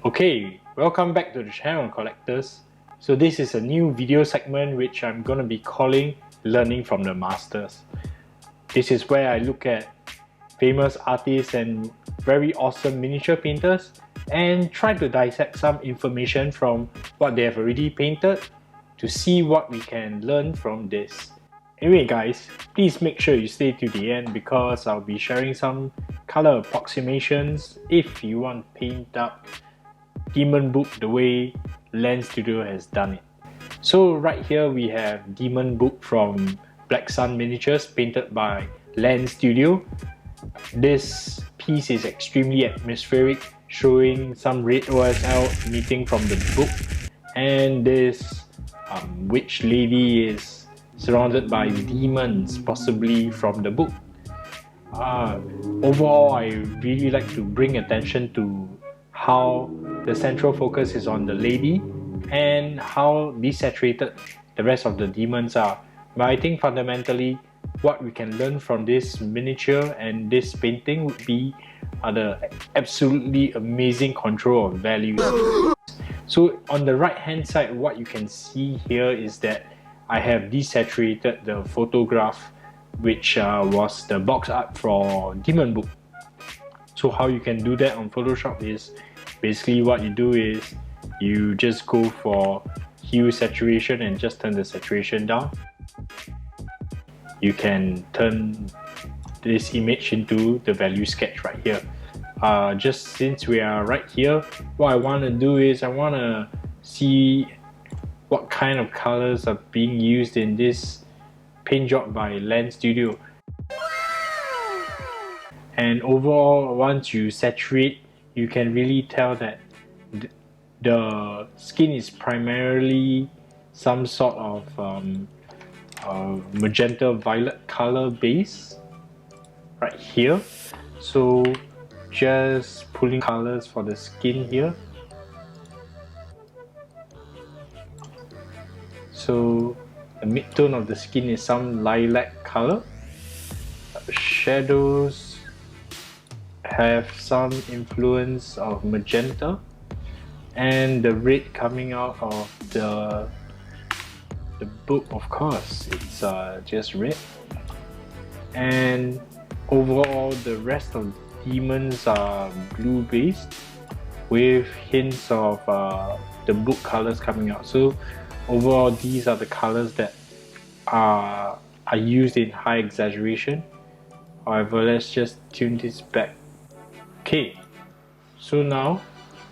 Okay, welcome back to the channel, collectors. So this is a new video segment which I'm gonna be calling Learning from the Masters. This is where I look at famous artists and very awesome miniature painters and try to dissect some information from what they have already painted to see what we can learn from this. Anyway guys, please make sure you stay to the end because I'll be sharing some color approximations if you want to paint up Demon Book the way Lan Studio has done it. So right here we have Demon Book from Black Sun Miniatures painted by Lan Studio. This piece is extremely atmospheric, showing some red OSL emitting from the book, and this witch lady is surrounded by demons, possibly from the book. Overall, I really like to bring attention to how the central focus is on the lady and how desaturated the rest of the demons are. But I think fundamentally what we can learn from this miniature and this painting would be the absolutely amazing control of values. So on the right hand side, what you can see here is that I have desaturated the photograph which was the box art for Demon Book. So how you can do that on Photoshop is basically what you do is you just go for hue saturation and just turn the saturation down. You can turn this image into the value sketch right here. Just since we are right here, what I want to do is I want to see what kind of colors are being used in this paint job by Lan Studio. And overall, once you saturate, you can really tell that the skin is primarily some sort of magenta violet color base right here. So just pulling colors for the skin here. So the mid-tone of the skin is some lilac color. Shadows have some influence of magenta, and the red coming out of the book, of course, it's just red. And overall, the rest of demons are blue based with hints of the book colors coming out. So overall, these are the colors that are used in high exaggeration. However, let's just tune this back. Okay, so now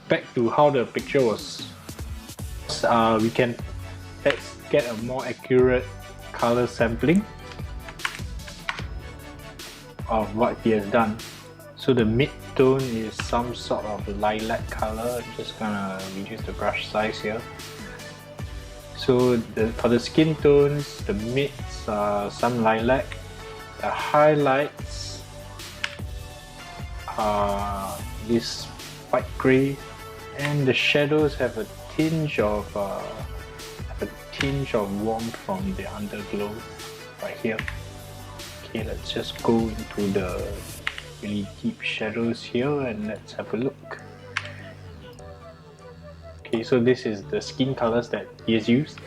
back to how the picture was. Let's get a more accurate color sampling of what he has done. So the mid-tone is some sort of lilac color. I'm just gonna reduce the brush size here. So for the skin tones, the mids are some lilac, the highlights are this white grey, and the shadows have a tinge of warmth from the underglow right here. Okay, let's just go into the really deep shadows here and let's have a look. Okay, so this is the skin colors that he has used.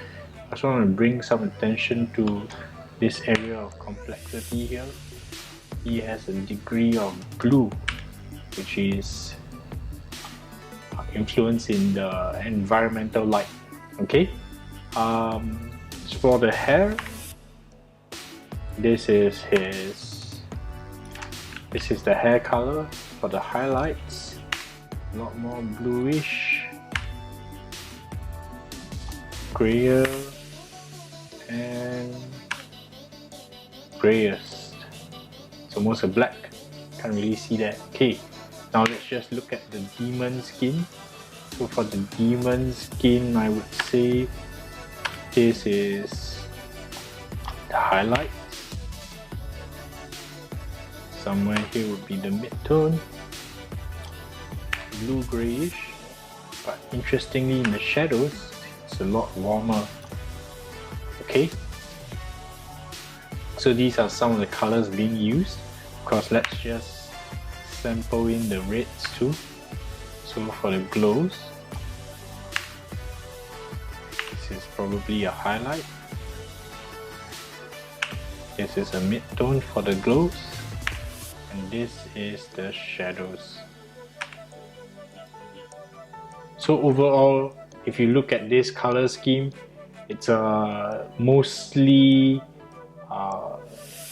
I just want to bring some attention to this area of complexity here. He has a degree of blue, which is influence in the environmental light. Okay, for the hair, this is the hair color. For the highlights, a lot more bluish, grayer, and grayest. It's almost a black. Can't really see that. Okay, now let's just look at the demon skin. So for the demon skin, I would say this is the highlight. Somewhere here would be the mid-tone, blue grayish, but interestingly in the shadows, it's a lot warmer. Okay, so these are some of the colors being used. Of course, let's just sample in the reds too. So for the glows, this is probably a highlight. This is a mid-tone for the glows, and this is the shadows. So overall, if you look at this color scheme, it's mostly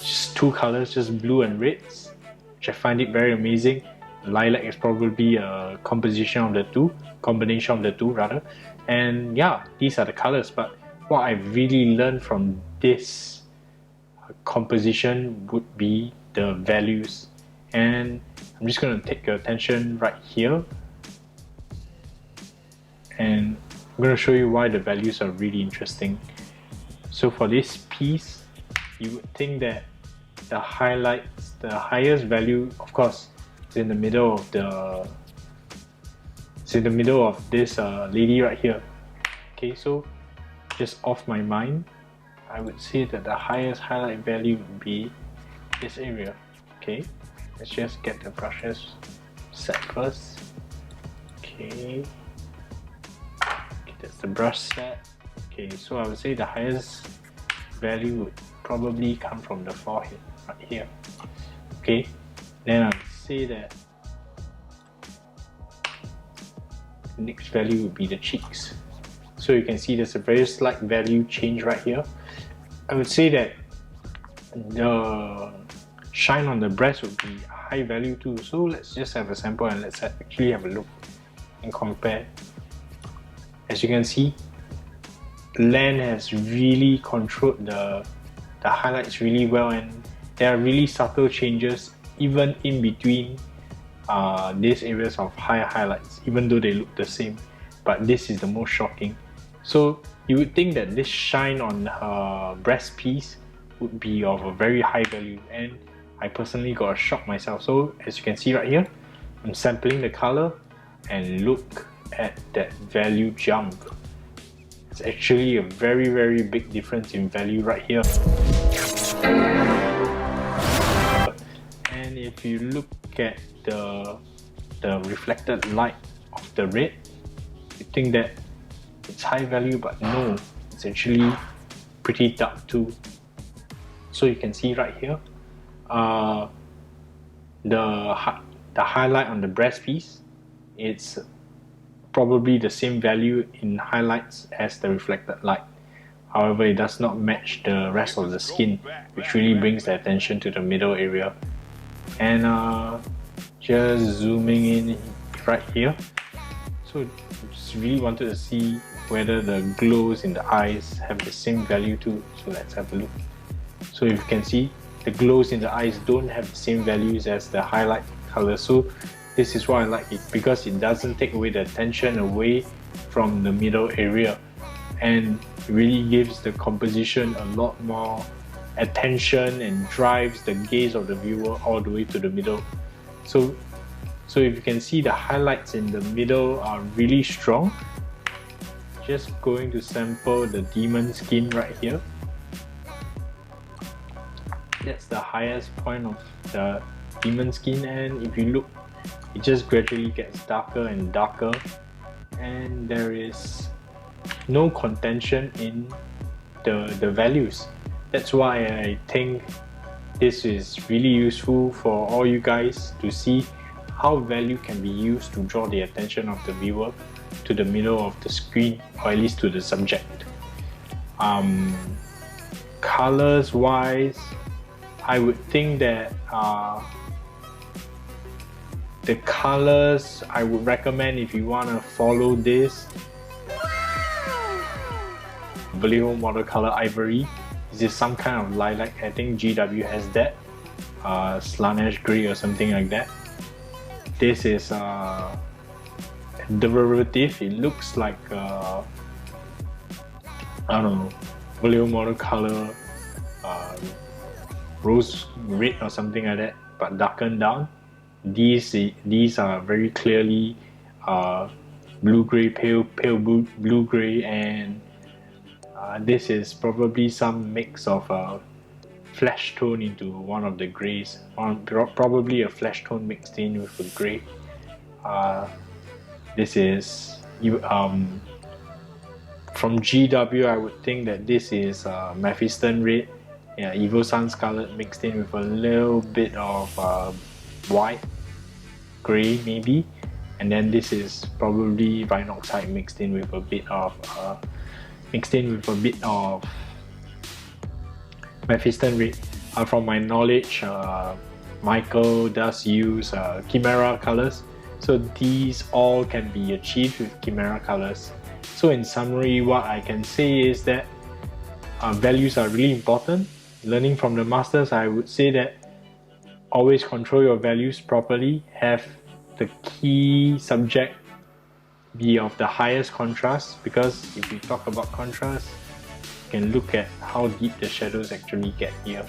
just two colors, just blue and reds, which I find it very amazing. Lilac is probably a combination of the two rather. And yeah, these are the colors. But what I really learned from this composition would be the values. And I'm just going to take your attention right here, and I'm going to show you why the values are really interesting. So for this piece, you would think that the highlights, the highest value, of course, is in the middle of this lady right here. Okay, so just off my mind, I would say that the highest highlight value would be this area. Okay, let's just get the brushes set first. Okay, that's the brush set. Okay, so I would say the highest value would probably come from the forehead right here. Okay, then I would say that the next value would be the cheeks. So you can see there's a very slight value change right here. I would say that the shine on the breast would be a high value too. So let's just have a sample and let's actually have a look and compare. As you can see, Lan has really controlled the highlights really well, and there are really subtle changes even in between these areas of higher highlights, even though they look the same. But this is the most shocking. So you would think that this shine on her breast piece would be of a very high value, and I personally got a shock myself. So as you can see right here, I'm sampling the color and look at that value jump. It's actually a very big difference in value right here. And if you look at the reflected light of the red, you think that it's high value, but no, it's actually pretty dark too. So you can see right here, the highlight on the breast piece, it's probably the same value in highlights as the reflected light. However, it does not match the rest of the skin, which really brings the attention to the middle area. And just zooming in right here, so just really wanted to see whether the glows in the eyes have the same value too. So let's have a look. So if you can see, the glows in the eyes don't have the same values as the highlight color. So this is why I like it, because it doesn't take away the attention away from the middle area, and really gives the composition a lot more attention and drives the gaze of the viewer all the way to the middle. So if you can see, the highlights in the middle are really strong. Just going to sample the demon skin right here. That's the highest point of the demon skin, and if you look, it just gradually gets darker and darker, and there is no contention in the values. That's why I think this is really useful for all you guys to see how value can be used to draw the attention of the viewer to the middle of the screen, or at least to the subject. Colors wise, I would think that the colors I would recommend, if you want to follow this, Vallejo watercolor ivory. This is some kind of lilac. I think GW has that, Slanesh grey or something like that. This is derivative. It looks like I don't know, Vallejo watercolor rose red or something like that, but darkened down. These are very clearly blue gray, pale blue gray, and this is probably some mix of flesh tone into one of the grays, or probably a flesh tone mixed in with a grey. This is from GW. I would think that this is Mephiston Red, yeah, Evo Sun Scarlet mixed in with a little bit of white, grey maybe, and then this is probably Vinoxide mixed in with a bit of Mephiston Red. From my knowledge, Michael does use Chimera colors, so these all can be achieved with Chimera colors. So in summary, what I can say is that values are really important. Learning from the masters, I would say that always control your values properly. Have the key subject be of the highest contrast, because if we talk about contrast, you can look at how deep the shadows actually get here.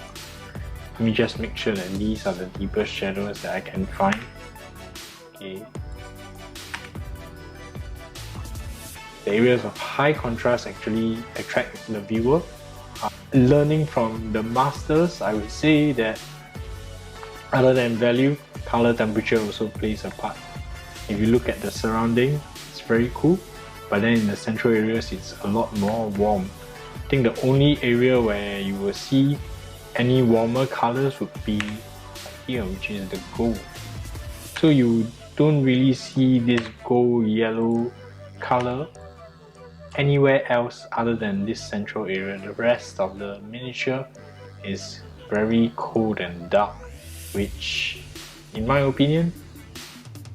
Let me just make sure that these are the deepest shadows that I can find. Okay. The areas of high contrast actually attract the viewer. Learning from the masters, I would say that other than value, color temperature also plays a part. If you look at the surrounding, it's very cool, but then in the central areas, it's a lot more warm. I think the only area where you will see any warmer colors would be here, which is the gold. So you don't really see this gold yellow color anywhere else other than this central area. The rest of the miniature is very cold and dark, which in my opinion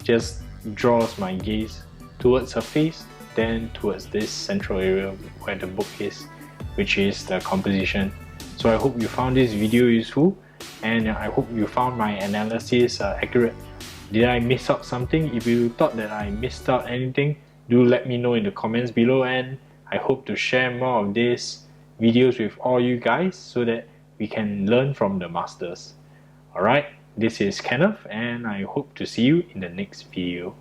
just draws my gaze towards her face, then towards this central area where the book is, which is the composition. So I hope you found this video useful, and I hope you found my analysis accurate. Did I miss out something? If you thought that I missed out anything, do let me know in the comments below, and I hope to share more of these videos with all you guys so that we can learn from the masters. Alright, this is Kenneth, and I hope to see you in the next video.